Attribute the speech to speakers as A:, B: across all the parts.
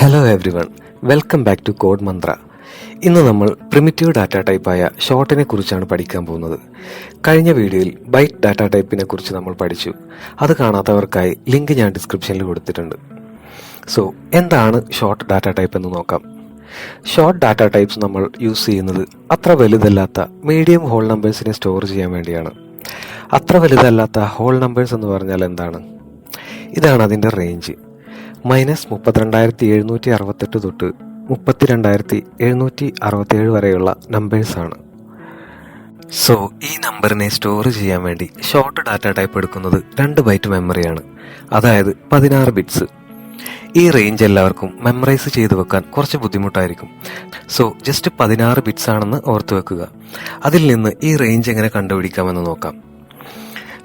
A: Hello everyone, welcome back to Code Mantra. ഇന്ന് നമ്മൾ primitive data ടൈപ്പായ ഷോർട്ടിനെ കുറിച്ചാണ് പഠിക്കാൻ പോകുന്നത്. കഴിഞ്ഞ വീഡിയോയിൽ ബൈറ്റ് ഡാറ്റ ടൈപ്പിനെ കുറിച്ച് നമ്മൾ പഠിച്ചു. അത് കാണാത്തവർക്കായി ലിങ്ക് ഞാൻ ഡിസ്ക്രിപ്ഷനിൽ കൊടുത്തിട്ടുണ്ട്. സോ എന്താണ് ഷോർട്ട് ഡാറ്റ ടൈപ്പ് എന്ന് നോക്കാം. ഷോർട്ട് ഡാറ്റ ടൈപ്സ് നമ്മൾ യൂസ് ചെയ്യുന്നത് അത്ര വലുതല്ലാത്ത മീഡിയം ഹോൾ നമ്പേഴ്സിനെ സ്റ്റോർ ചെയ്യാൻ വേണ്ടിയാണ്. അത്ര വലുതല്ലാത്ത ഹോൾ നമ്പേഴ്സ് എന്ന് പറഞ്ഞാൽ എന്താണ്? ഇതാണ് അതിൻ്റെ റേഞ്ച്. -32,768 തൊട്ട് 32,767 വരെയുള്ള നമ്പേഴ്സാണ്. സോ ഈ നമ്പറിനെ സ്റ്റോർ ചെയ്യാൻ വേണ്ടി ഷോർട്ട് ഡാറ്റ ടൈപ്പ് എടുക്കുന്നത് 2 ബൈറ്റ് മെമ്മറിയാണ്, അതായത് 16 ബിറ്റ്സ്. ഈ റേഞ്ച് എല്ലാവർക്കും മെമ്മറൈസ് ചെയ്തു വെക്കാൻ കുറച്ച് ബുദ്ധിമുട്ടായിരിക്കും. സോ ജസ്റ്റ് 16 ബിറ്റ്സ് ആണെന്ന് ഓർത്തു വെക്കുക. അതിൽ നിന്ന് ഈ റേഞ്ച് എങ്ങനെ കണ്ടുപിടിക്കാമെന്ന് നോക്കാം.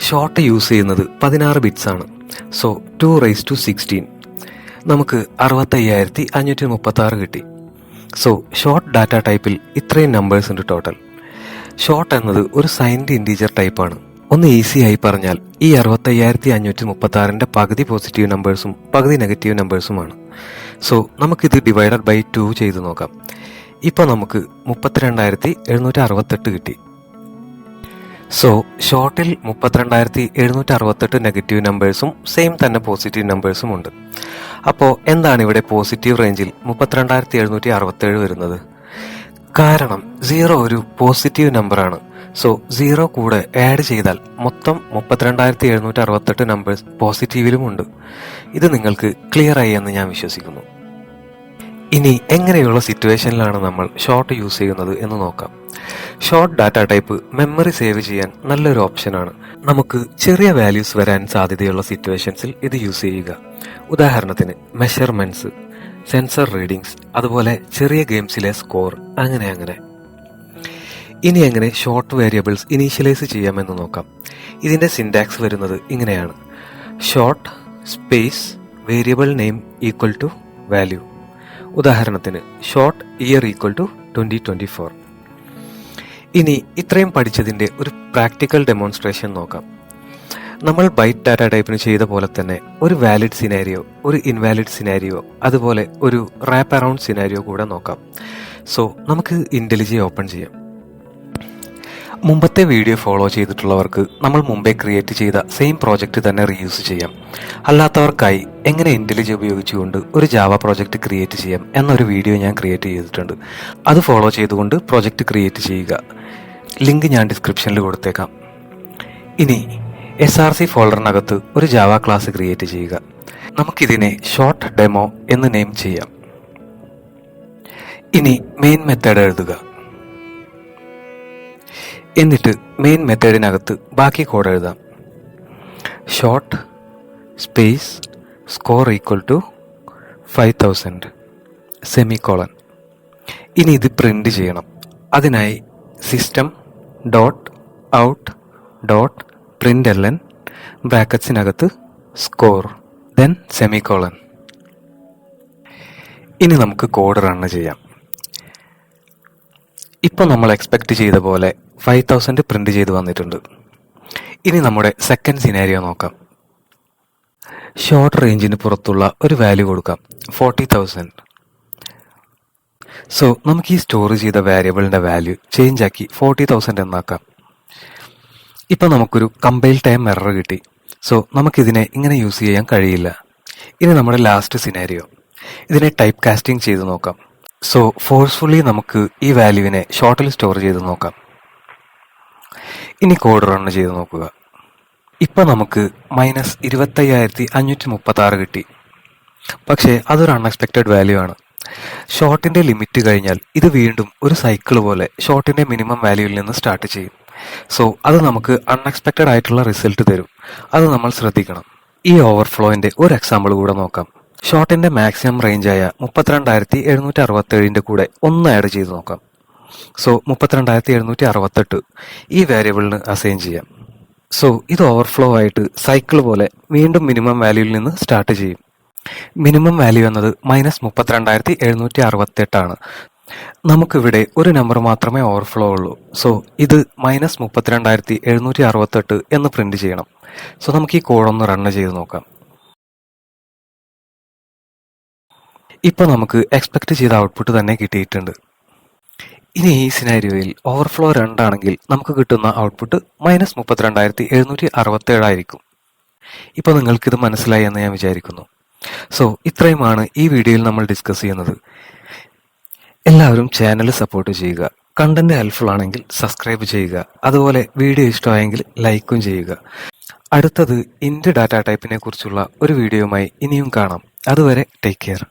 A: ഷോർട്ട് യൂസ് ചെയ്യുന്നത് 16 ബിറ്റ്സ് ആണ്. സോ 2⁻16 നമുക്ക് 65,536 കിട്ടി. സോ ഷോർട്ട് ഡാറ്റ ടൈപ്പിൽ ഇത്രയും നമ്പേഴ്സ് ഉണ്ട് ടോട്ടൽ. ഷോർട്ട് എന്നത് ഒരു സൈൻഡ് ഇൻറ്റീജർ ടൈപ്പാണ്. ഒന്ന് ഈസി ആയി പറഞ്ഞാൽ ഈ 65,536ന്റെ പകുതി പോസിറ്റീവ് നമ്പേഴ്സും പകുതി നെഗറ്റീവ് നമ്പേഴ്സുമാണ്. സോ നമുക്കിത് ഡിവൈഡഡ് ബൈ 2 ചെയ്ത് നോക്കാം. ഇപ്പോൾ നമുക്ക് 32,768 കിട്ടി. സോ ഷോർട്ടിൽ 32,768 നെഗറ്റീവ് നമ്പേഴ്സും സെയിം തന്നെ പോസിറ്റീവ് നമ്പേഴ്സും ഉണ്ട്. അപ്പോൾ എന്താണ് ഇവിടെ പോസിറ്റീവ് റേഞ്ചിൽ 32,767 വരുന്നത്? കാരണം 0 ഒരു പോസിറ്റീവ് നമ്പറാണ്. സോ 0 കൂടെ ആഡ് ചെയ്താൽ മൊത്തം 32,768 നമ്പേഴ്സ് പോസിറ്റീവിലുമുണ്ട്. ഇത് നിങ്ങൾക്ക് ക്ലിയർ ആയി എന്ന് ഞാൻ വിശ്വസിക്കുന്നു. ഇനി എങ്ങനെയുള്ള സിറ്റുവേഷനിലാണ് നമ്മൾ ഷോർട്ട് യൂസ് ചെയ്യുന്നത് എന്ന് നോക്കാം. Short data type memory save ചെയ്യാൻ നല്ലൊരു ഓപ്ഷനാണ്. നമുക്ക് ചെറിയ വാല്യൂസ് വരാൻ സാധ്യതയുള്ള സിറ്റുവേഷൻസിൽ ഇത് യൂസ് ചെയ്യുക. ഉദാഹരണത്തിന് മെഷർമെന്റ്സ്, സെൻസർ റീഡിങ്സ്, അതുപോലെ ചെറിയ ഗെയിംസിലെ സ്കോർ, അങ്ങനെ. ഇനി എങ്ങനെ ഷോർട്ട് വേരിയബിൾസ് ഇനീഷ്യലൈസ് ചെയ്യാമെന്ന് നോക്കാം. ഇതിന്റെ സിൻടാക്സ് വരുന്നത് ഇങ്ങനെയാണ്: short space variable name equal to value. ഉദാഹരണത്തിന് ഷോർട്ട് ഇയർ ഈക്വൽ ടു 2024. ഇനി ഇത്രയും പഠിച്ചതിന്റെ ഒരു പ്രാക്ടിക്കൽ ഡെമോൺസ്ട്രേഷൻ നോക്കാം. നമ്മൾ ബൈറ്റ് ഡാറ്റ ടൈപ്പിന് ചെയ്ത പോലെ തന്നെ ഒരു വാലിഡ് സിനാരിയോ, ഒരു ഇൻവാലിഡ് സിനാരിയോ, അതുപോലെ ഒരു റാപ്പ് അറൗണ്ട് സിനാരിയോ കൂടെ നോക്കാം. സോ നമുക്ക് ഇന്റലിജി ഓപ്പൺ ചെയ്യാം. മുമ്പത്തെ വീഡിയോ ഫോളോ ചെയ്തിട്ടുള്ളവർക്ക് നമ്മൾ മുമ്പേ ക്രിയേറ്റ് ചെയ്ത സെയിം പ്രോജക്റ്റ് തന്നെ റീയൂസ് ചെയ്യാം. അല്ലാത്തവർക്കായി എങ്ങനെ ഇന്റലിജി ഉപയോഗിച്ചുകൊണ്ട് ഒരു ജാവ പ്രോജക്റ്റ് ക്രിയേറ്റ് ചെയ്യാം എന്നൊരു വീഡിയോ ഞാൻ ക്രിയേറ്റ് ചെയ്തിട്ടുണ്ട്. അത് ഫോളോ ചെയ്തുകൊണ്ട് പ്രോജക്റ്റ് ക്രിയേറ്റ് ചെയ്യുക. ലിങ്ക് ഞാൻ ഡിസ്ക്രിപ്ഷനിൽ കൊടുത്തേക്കാം. ഇനി SRC ഫോൾഡറിനകത്ത് ഒരു ജാവ ക്ലാസ് ക്രിയേറ്റ് ചെയ്യുക. നമുക്കിതിനെ ഷോർട്ട് ഡെമോ എന്ന് നെയിം ചെയ്യാം. ഇനി മെയിൻ മെത്തേഡ് എഴുതുക. എന്നിട്ട് മെയിൻ മെത്തേഡിനകത്ത് ബാക്കി കോഡ് എഴുതാം. Short space score equal to 5,000 semicolon. ഇനി ഇത് പ്രിന്റ് ചെയ്യണം. അതിനായി system dot out dot println ബ്രാക്കറ്റ്സിനകത്ത് സ്കോർ ദെൻ സെമിക്കോളൻ. ഇനി നമുക്ക് കോഡ് റൺ ചെയ്യാം. ഇപ്പോൾ നമ്മൾ എക്സ്പെക്ട് ചെയ്ത പോലെ 5,000 പ്രിന്റ് ചെയ്ത് വന്നിട്ടുണ്ട്. ഇനി നമ്മുടെ സെക്കൻഡ് സിനാരിയോ നോക്കാം. ഷോർട്ട് റേഞ്ചിന് പുറത്തുള്ള ഒരു വാല്യൂ കൊടുക്കാം, 40,000. സോ നമുക്ക് ഈ സ്റ്റോർ ചെയ്ത വാരിയബിളിന്റെ വാല്യൂ ചേഞ്ച് ആക്കി 40,000 എന്നാക്കാം. ഇപ്പൊ നമുക്കൊരു കമ്പൈൽ ടൈം എറർ കിട്ടി. സോ നമുക്കിതിനെ ഇങ്ങനെ യൂസ് ചെയ്യാൻ കഴിയില്ല. ഇനി നമ്മുടെ ലാസ്റ്റ് സിനാരിയോ, ഇതിനെ ടൈപ്പ് കാസ്റ്റിംഗ് ചെയ്ത് നോക്കാം. സോ ഫോഴ്സ്ഫുള്ളി നമുക്ക് ഈ വാല്യൂവിനെ ഷോർട്ടിൽ സ്റ്റോർ ചെയ്ത് നോക്കാം. ഇനി കോഡ് റൺ ചെയ്ത് നോക്കുക. ഇപ്പൊ നമുക്ക് -25,536 കിട്ടി. പക്ഷേ അതൊരു അൺഎക്സ്പെക്റ്റഡ് വാല്യൂ ആണ്. ഷോർട്ടിന്റെ ലിമിറ്റ് കഴിഞ്ഞാൽ ഇത് വീണ്ടും ഒരു സൈക്കിൾ പോലെ ഷോർട്ടിന്റെ മിനിമം വാല്യൂവിൽ നിന്ന് സ്റ്റാർട്ട് ചെയ്യും. സോ അത് നമുക്ക് അൺഎക്സ്പെക്റ്റഡ് ആയിട്ടുള്ള റിസൾട്ട് തരും. അത് നമ്മൾ ശ്രദ്ധിക്കണം. ഈ ഓവർഫ്ലോയിന്റെ ഒരു എക്സാമ്പിൾ കൂടെ നോക്കാം. ഷോർട്ടിന്റെ മാക്സിമം റേഞ്ചായ 32,767ന്റെ കൂടെ ഒന്ന് ആഡ് ചെയ്ത് നോക്കാം. സോ 32,768 ഈ വേരിയബിളിന് അസൈൻ ചെയ്യാം. സോ ഇത് ഓവർഫ്ലോ ആയിട്ട് സൈക്കിൾ പോലെ വീണ്ടും മിനിമം വാല്യൂവിൽ നിന്ന് സ്റ്റാർട്ട് ചെയ്യും. മിനിമം വാല്യൂ എന്നത് -32,768 ആണ്. നമുക്കിവിടെ ഒരു നമ്പർ മാത്രമേ ഓവർഫ്ലോ ഉള്ളൂ. സോ ഇത് -32,768 എന്ന് പ്രിന്റ് ചെയ്യണം. സോ നമുക്ക് ഈ കോഡ് ഒന്ന് റൺ ചെയ്ത് നോക്കാം. ഇപ്പോൾ നമുക്ക് എക്സ്പെക്ട് ചെയ്ത ഔട്ട്പുട്ട് തന്നെ കിട്ടിയിട്ടുണ്ട്. ഇനി ഈ സിനാരിയോയിൽ ഓവർഫ്ലോ 2 ആണെങ്കിൽ നമുക്ക് കിട്ടുന്ന ഔട്ട്പുട്ട് -32,767 ആയിരിക്കും. ഇപ്പോൾ നിങ്ങൾക്കിത് മനസ്സിലായി എന്ന് ഞാൻ വിചാരിക്കുന്നു. സോ ഇത്രയുമാണ് ഈ വീഡിയോയിൽ നമ്മൾ ഡിസ്കസ് ചെയ്യുന്നത്. എല്ലാവരും ചാനൽ സപ്പോർട്ട് ചെയ്യുക. കണ്ടന്റ് ഹെൽപ്ഫുൾ ആണെങ്കിൽ സബ്സ്ക്രൈബ് ചെയ്യുക. അതുപോലെ വീഡിയോ ഇഷ്ടമായെങ്കിൽ ലൈക്കും ചെയ്യുക. അടുത്തത് ഇന്റ് ഡാറ്റ ടൈപ്പിനെ കുറിച്ചുള്ള ഒരു വീഡിയോയുമായി ഇനിയും കാണാം. അതുവരെ ടേക്ക് കെയർ.